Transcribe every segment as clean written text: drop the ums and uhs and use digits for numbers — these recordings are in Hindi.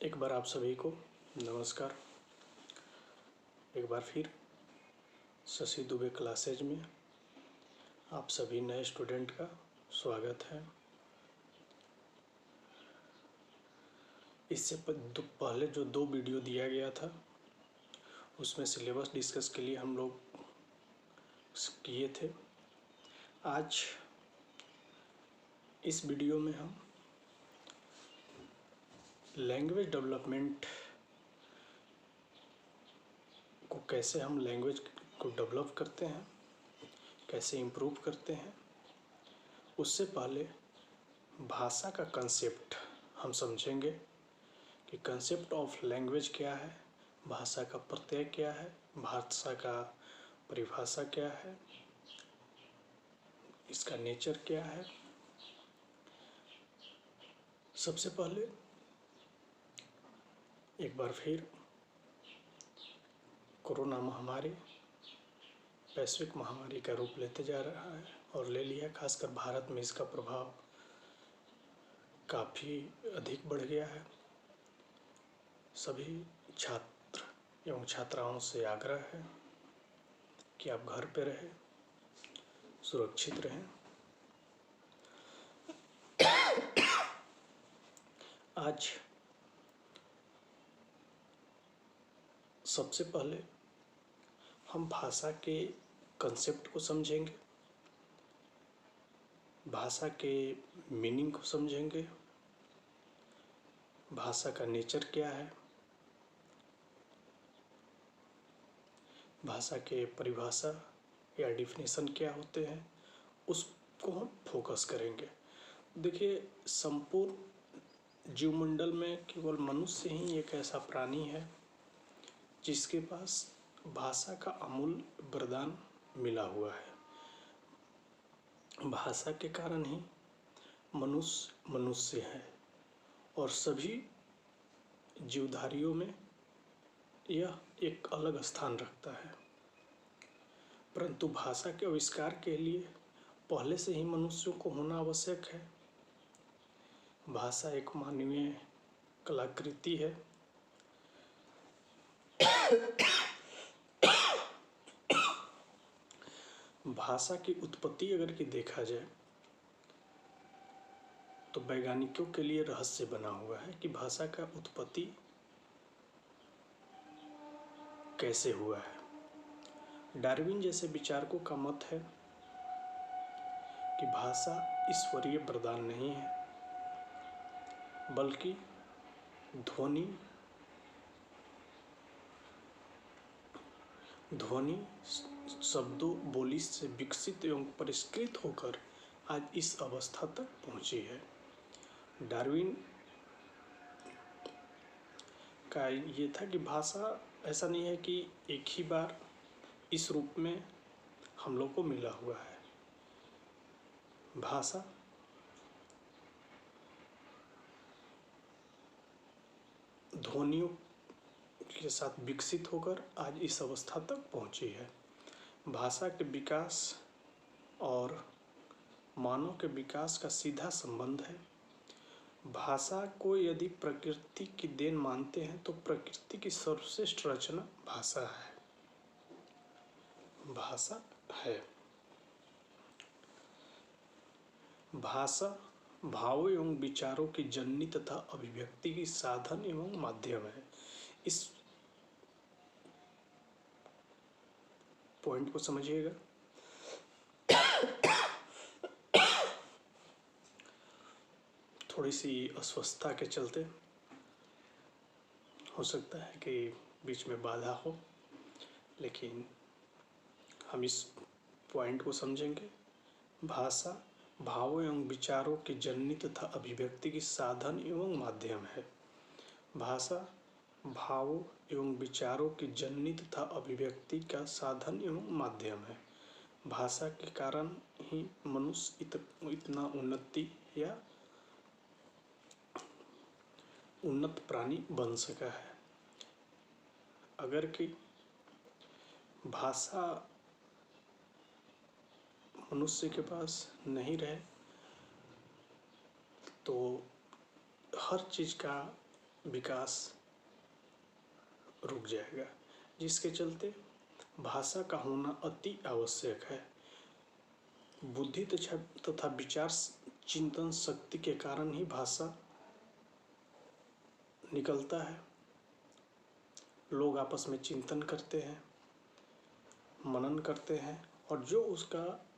एक बार आप सभी को नमस्कार। एक बार फिर शशि दुबे क्लासेज में आप सभी नए स्टूडेंट का स्वागत है। इससे पहले जो 2 वीडियो दिया गया था उसमें सिलेबस डिस्कस के लिए हम लोग किए थे। आज इस वीडियो में हम लैंग्वेज डेवलपमेंट को कैसे हम लैंग्वेज को डेवलप करते हैं, कैसे इम्प्रूव करते हैं, उससे पहले भाषा का कंसेप्ट हम समझेंगे कि कंसेप्ट ऑफ लैंग्वेज क्या है, भाषा का प्रत्यय क्या है, भाषा का परिभाषा क्या है, इसका नेचर क्या है। सबसे पहले एक बार फिर कोरोना महामारी वैश्विक महामारी का रूप लेते जा रहा है और ले लिया। खासकर भारत में इसका प्रभाव काफ़ी अधिक बढ़ गया है। सभी छात्र एवं छात्राओं से आग्रह है कि आप घर पे रहें, सुरक्षित रहें। आज सबसे पहले हम भाषा के कंसेप्ट को समझेंगे, भाषा के मीनिंग को समझेंगे, भाषा का नेचर क्या है, भाषा के परिभाषा या डिफिनेशन क्या होते हैं, उसको हम फोकस करेंगे। देखिए, संपूर्ण जीवमंडल में केवल मनुष्य ही एक ऐसा प्राणी है जिसके पास भाषा का अमूल्य वरदान मिला हुआ है। भाषा के कारण ही मनुष्य मनुष्य है और सभी जीवधारियों में यह एक अलग स्थान रखता है। परंतु भाषा के आविष्कार के लिए पहले से ही मनुष्यों को होना आवश्यक है। भाषा एक मानवीय कलाकृति है। भाषा की उत्पत्ति अगर कि देखा जाए तो वैज्ञानिकों के लिए रहस्य बना हुआ है कि भाषा का उत्पत्ति कैसे हुआ है। डार्विन जैसे विचारकों का मत है कि भाषा ईश्वरीय वरदान नहीं है, बल्कि ध्वनि शब्दों बोली से विकसित एवं परिष्कृत होकर आज इस अवस्था तक पहुंची है। डार्विन का ये था कि भाषा ऐसा नहीं है कि एक ही बार इस रूप में हम लोग को मिला हुआ है। भाषा ध्वनियों के साथ विकसित होकर आज इस अवस्था तक पहुंची है। भाषा के विकास और मानव के विकास का सीधा संबंध है। भाषा को यदि प्रकृति की देन मानते हैं तो प्रकृति की सर्वश्रेष्ठ रचना भाषा है। भाषा है। भाषा भावों एवं विचारों की जननी तथा अभिव्यक्ति की साधन एवं माध्यम है। इस पॉइंट को समझिएगा। थोड़ी सी अस्वस्थता के चलते हो सकता है कि बीच में बाधा हो, लेकिन हम इस पॉइंट को समझेंगे। भाषा भावों एवं विचारों की जननी तथा अभिव्यक्ति की साधन एवं माध्यम है। भाषा भावों एवं विचारों की जननी तथा अभिव्यक्ति का साधन एवं माध्यम है। भाषा के कारण ही मनुष्य इतना उन्नति या उन्नत प्राणी बन सका है। अगर कि भाषा मनुष्य के पास नहीं रहे तो हर चीज़ का विकास रुक जाएगा, जिसके चलते भाषा का होना अति आवश्यक है। बुद्धि तथा विचार चिंतन शक्ति के कारण ही भाषा निकलता है। लोग आपस में चिंतन करते हैं, मनन करते हैं, और जो उसका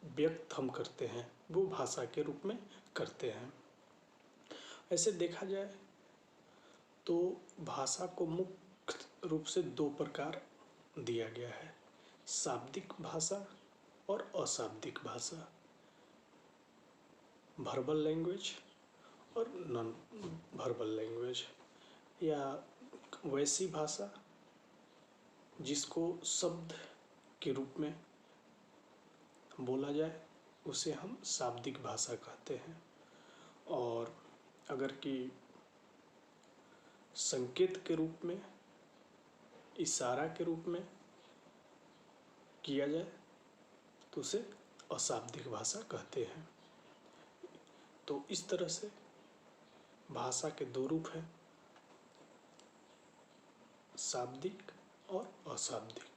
व्यक्त हम करते हैं वो भाषा के रूप में करते हैं। ऐसे देखा जाए तो भाषा को मुख्य रूप से दो प्रकार दिया गया है, शाब्दिक भाषा और अशाब्दिक भाषा, वर्बल लैंग्वेज और नॉन वर्बल लैंग्वेज, या वैसी भाषा जिसको शब्द के रूप में बोला जाए उसे हम शाब्दिक भाषा कहते हैं। और अगर कि संकेत के रूप में, इशारा के रूप में किया जाए तो उसे अशाब्दिक भाषा कहते हैं। तो इस तरह से भाषा के दो रूप हैं, शाब्दिक और अशाब्दिक।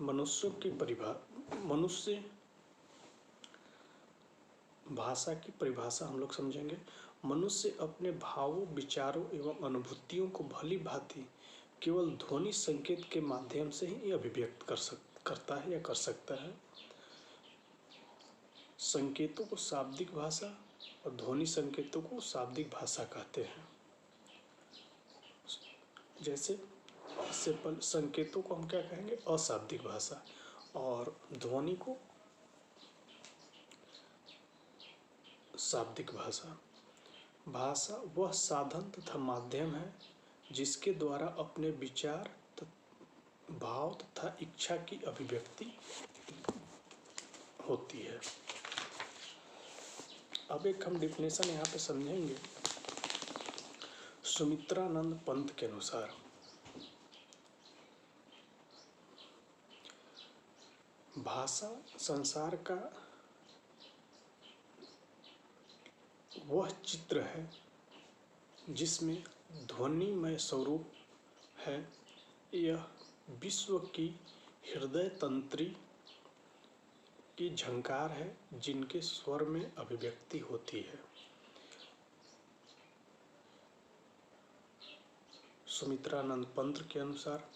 मनुष्य भाषा की परिभाषा हम लोग समझेंगे। मनुष्य अपने भावों, विचारों एवं अनुभूतियों को भली भांति केवल ध्वनि संकेत के माध्यम से ही अभिव्यक्त करता है या कर सकता है। संकेतों को शाब्दिक भाषा और ध्वनि संकेतों को शाब्दिक भाषा कहते हैं। जैसे इससे पहले संकेतों को हम क्या कहेंगे, अशाब्दिक भाषा, और ध्वनि को शाब्दिक भाषा। भाषा वह साधन तथा माध्यम है जिसके द्वारा अपने विचार, भाव तथा इच्छा की अभिव्यक्ति होती है। अब एक हम डिफिनेशन यहाँ पे समझेंगे। सुमित्रानंद पंत के अनुसार भाषा संसार का वह चित्र है जिसमें ध्वनिमय स्वरूप है। यह विश्व की हृदय तंत्री की झंकार है जिनके स्वर में अभिव्यक्ति होती है। सुमित्रानंद पंत के अनुसार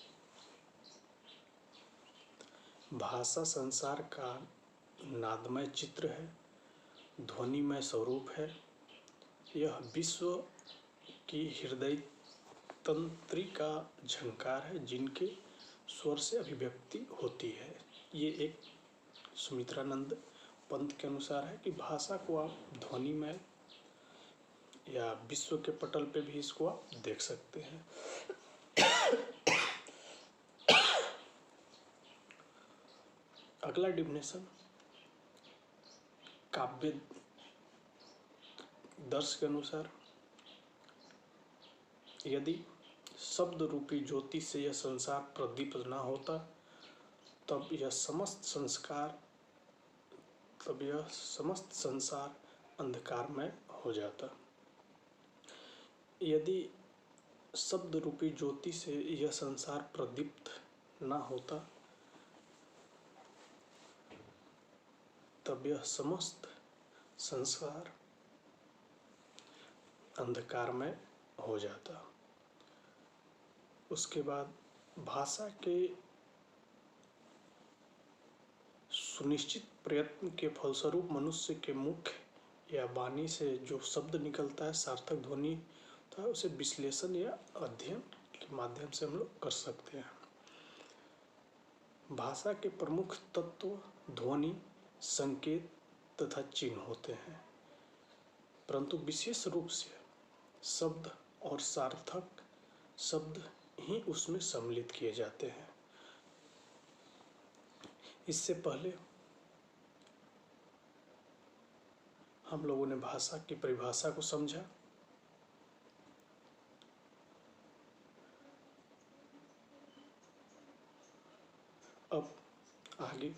भाषा संसार का नादमय चित्र है, ध्वनिमय स्वरूप है। यह विश्व की हृदय तंत्री का झंकार है जिनके स्वर से अभिव्यक्ति होती है। ये एक सुमित्रानंद पंत के अनुसार है कि भाषा को आप ध्वनिमय या विश्व के पटल पे भी इसको आप देख सकते हैं। अगला डिफिनेशन काव्य दर्श के अनुसार, यदि शब्द रूपी ज्योति से यह संसार प्रदीप्त न होता तब यह समस्त संसार अंधकारमय हो जाता। यदि शब्द रूपी ज्योति से यह संसार प्रदीप्त न होता तब यह समस्त संसार अंधकारमय हो जाता। उसके बाद भाषा के सुनिश्चित प्रयत्न के फलस्वरूप मनुष्य के मुख या वाणी से जो शब्द निकलता है, सार्थक ध्वनि, तो उसे विश्लेषण या अध्ययन के माध्यम से हम लोग कर सकते हैं। भाषा के प्रमुख तत्व ध्वनि, संकेत तथा चिन्ह होते हैं, परंतु विशेष रूप से शब्द और सार्थक शब्द ही उसमें सम्मिलित किए जाते हैं। इससे पहले हम लोगों ने भाषा की परिभाषा को समझा। अब आगे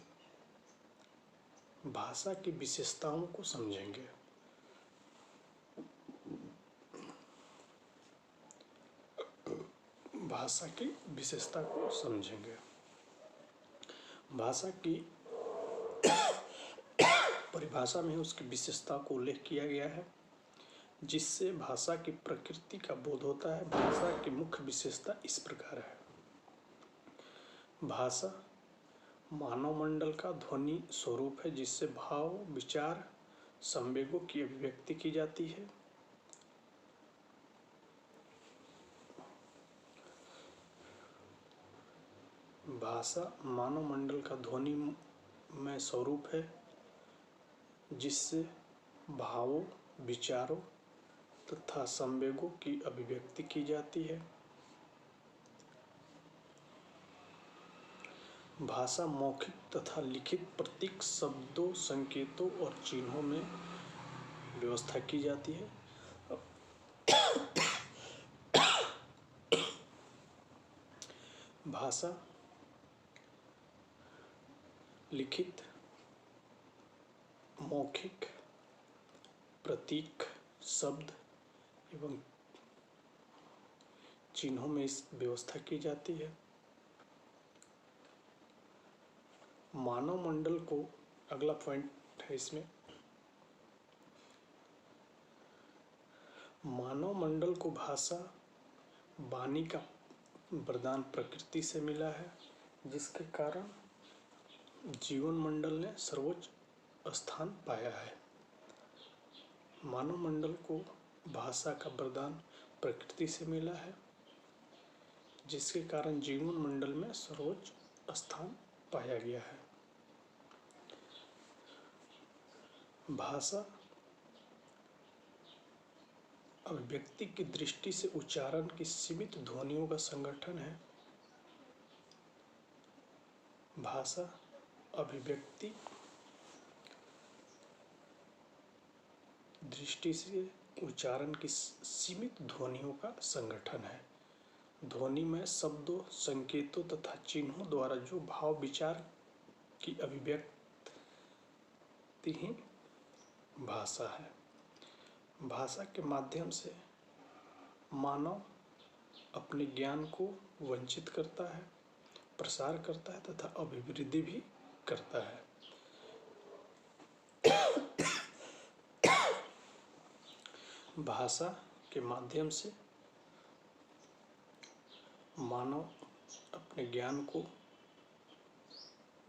भाषा की विशेषताओं को समझेंगे। भाषा की विशेषता को समझेंगे। भाषा की परिभाषा में उसकी विशेषता को उल्लेख किया गया है, जिससे भाषा की प्रकृति का बोध होता है। भाषा की मुख्य विशेषता इस प्रकार है। भाषा मानव मंडल का ध्वनि स्वरूप है, जिससे भाव, विचार, संवेगों की अभिव्यक्ति की जाती है। भाषा मानव मंडल का ध्वनिमय स्वरूप है, जिससे भावों, विचारों तथा संवेगों की अभिव्यक्ति की जाती है। भाषा मौखिक तथा लिखित प्रतीक, शब्दों, संकेतों और चिन्हों में व्यवस्था की जाती है। भाषा लिखित, मौखिक, प्रतीक, शब्द एवं चिन्हों में इस व्यवस्था की जाती है। मानव मंडल को, अगला पॉइंट है इसमें, मानव मंडल को भाषा वाणी का वरदान प्रकृति से मिला है, जिसके कारण जीवन मंडल ने सर्वोच्च स्थान पाया है। मानव मंडल को भाषा का वरदान प्रकृति से मिला है, जिसके कारण जीवन मंडल में सर्वोच्च स्थान पाया गया है। भाषा अभिव्यक्ति की दृष्टि से उच्चारण की सीमित ध्वनियों का संगठन है। भाषा अभिव्यक्ति दृष्टि से उच्चारण की सीमित ध्वनियों का संगठन है। ध्वनि में शब्दों, संकेतों तथा चिन्हों द्वारा जो भाव, विचार की अभिव्यक्ति ही भाषा है। भाषा के माध्यम से मानव अपने ज्ञान को वंचित करता है, प्रसार करता है तथा अभिवृद्धि भी करता है। भाषा के माध्यम से मानव अपने ज्ञान को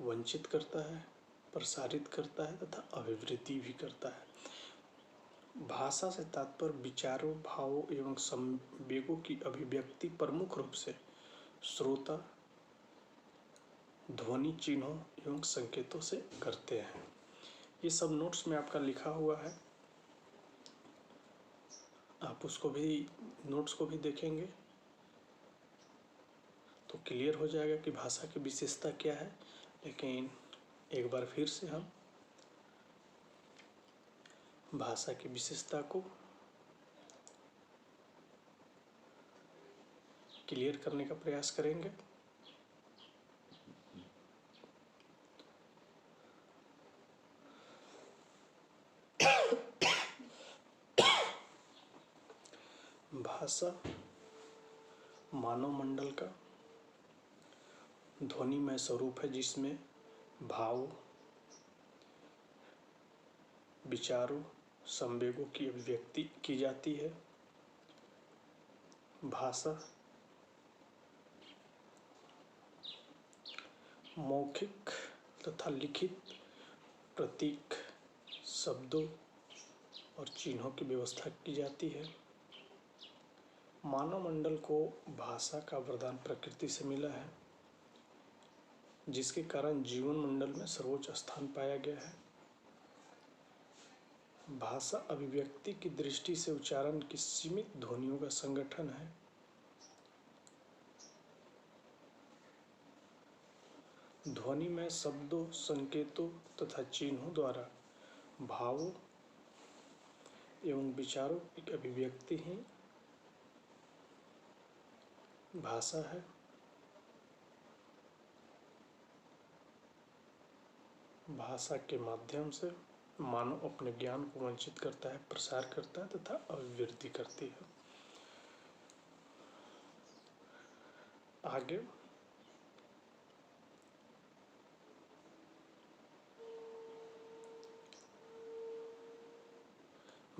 वंचित करता है, प्रसारित करता है तथा अभिवृद्धि भी करता है। भाषा से तात्पर्य विचारों, भावों एवं संवेगों की अभिव्यक्ति प्रमुख रूप से श्रोता ध्वनि, चिन्हों एवं संकेतों से करते हैं। ये सब नोट्स में आपका लिखा हुआ है, आप उसको भी, नोट्स को भी देखेंगे तो क्लियर हो जाएगा कि भाषा की विशेषता क्या है। लेकिन एक बार फिर से हम भाषा की विशेषता को क्लियर करने का प्रयास करेंगे। भाषा मानव मंडल का ध्वनिमय स्वरूप है, जिसमें भावों, विचारों, संवेगों की अभिव्यक्ति की जाती है। भाषा मौखिक तथा लिखित प्रतीक, शब्दों और चिन्हों की व्यवस्था की जाती है। मानव मंडल को भाषा का वरदान प्रकृति से मिला है, जिसके कारण जीवन मंडल में सर्वोच्च स्थान पाया गया है। भाषा अभिव्यक्ति की दृष्टि से उच्चारण की सीमित ध्वनियों का संगठन है। ध्वनि में शब्दों, संकेतों तथा चिन्हों द्वारा भावों एवं विचारों की अभिव्यक्ति ही भाषा है। भाषा के माध्यम से मानव अपने ज्ञान को वंचित करता है, प्रसार करता है तथा अभिवृद्धि करती है। आगे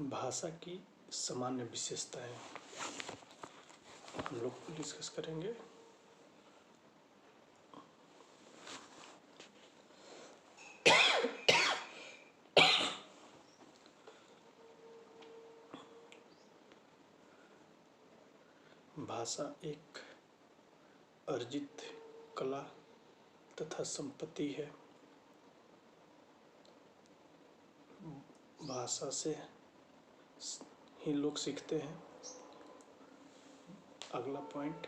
भाषा की सामान्य विशेषताएं हम लोग डिस्कस करेंगे। भाषा एक अर्जित कला तथा संपत्ति है। भाषा से ही लोग सीखते हैं। अगला पॉइंट,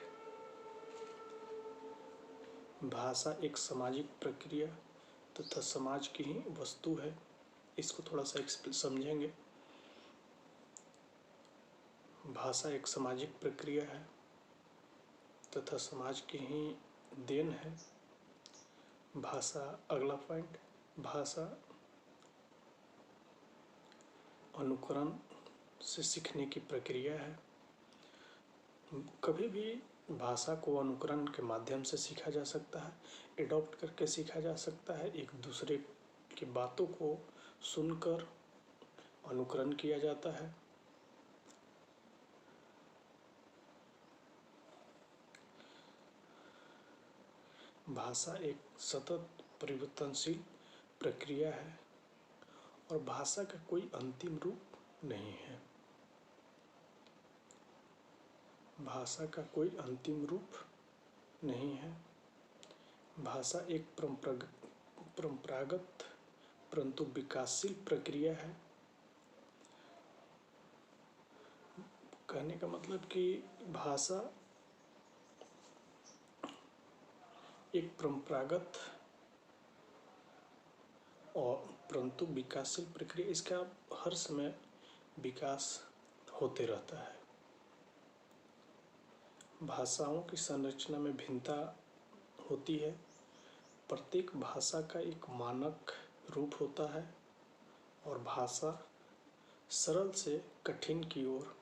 भाषा एक सामाजिक प्रक्रिया तथा समाज की ही वस्तु है। इसको थोड़ा सा समझेंगे। भाषा एक सामाजिक प्रक्रिया है तथा समाज की ही देन है। भाषा, अगला पॉइंट, भाषा अनुकरण से सीखने की प्रक्रिया है। कभी भी भाषा को अनुकरण के माध्यम से सीखा जा सकता है, एडॉप्ट करके सीखा जा सकता है। एक दूसरे की बातों को सुनकर अनुकरण किया जाता है। भाषा एक सतत परिवर्तनशील प्रक्रिया है और भाषा का कोई अंतिम रूप नहीं है। भाषा का कोई अंतिम रूप नहीं है। भाषा एक परंपरागत परंतु विकासशील प्रक्रिया है। कहने का मतलब कि भाषा एक परंपरागत और परंतु विकासशील प्रक्रिया, इसका हर समय विकास होते रहता है। भाषाओं की संरचना में भिन्नता होती है। प्रत्येक भाषा का एक मानक रूप होता है और भाषा सरल से कठिन की ओर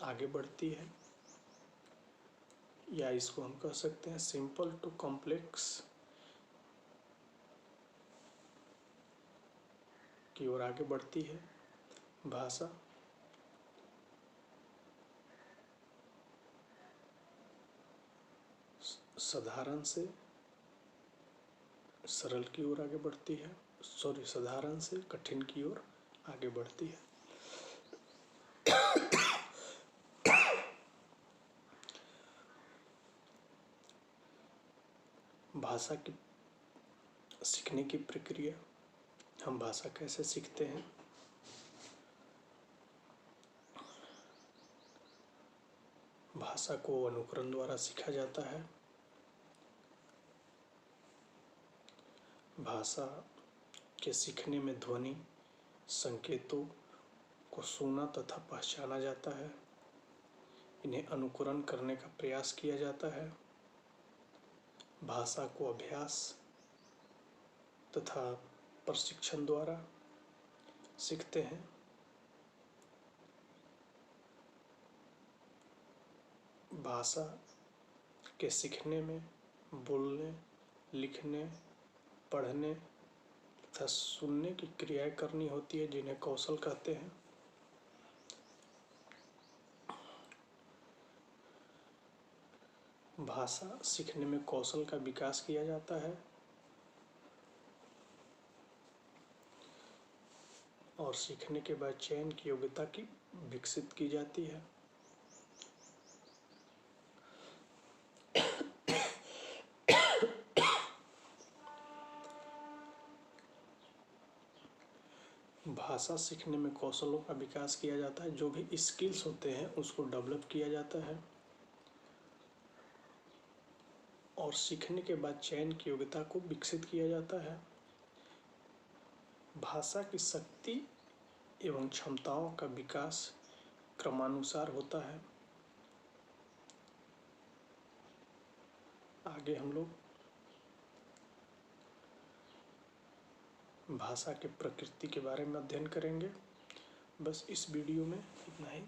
आगे बढ़ती है, या इसको हम कह सकते हैं सिंपल टू कॉम्प्लेक्स की ओर आगे बढ़ती है। भाषा साधारण से सरल की ओर आगे बढ़ती है, साधारण से कठिन की ओर आगे बढ़ती है। भाषा की सीखने की प्रक्रिया, हम भाषा कैसे सीखते हैं? भाषा को अनुकरण द्वारा सीखा जाता है। भाषा के सीखने में ध्वनि संकेतों को सुना तथा पहचाना जाता है। इन्हें अनुकरण करने का प्रयास किया जाता है। भाषा को अभ्यास तथा प्रशिक्षण द्वारा सीखते हैं। भाषा के सीखने में बोलने, लिखने, पढ़ने तथा सुनने की क्रियाएं करनी होती है, जिन्हें कौशल कहते हैं। भाषा सीखने में कौशल का विकास किया जाता है और सीखने के बाद चयन की योग्यता की विकसित की जाती है। भाषा सीखने में कौशलों का विकास किया जाता है। जो भी स्किल्स होते हैं उसको डेवलप किया जाता है और सीखने के बाद चयन की योग्यता को विकसित किया जाता है। भाषा की शक्ति एवं क्षमताओं का विकास क्रमानुसार होता है। आगे हम लोग भाषा के प्रकृति के बारे में अध्ययन करेंगे। बस इस वीडियो में इतना ही।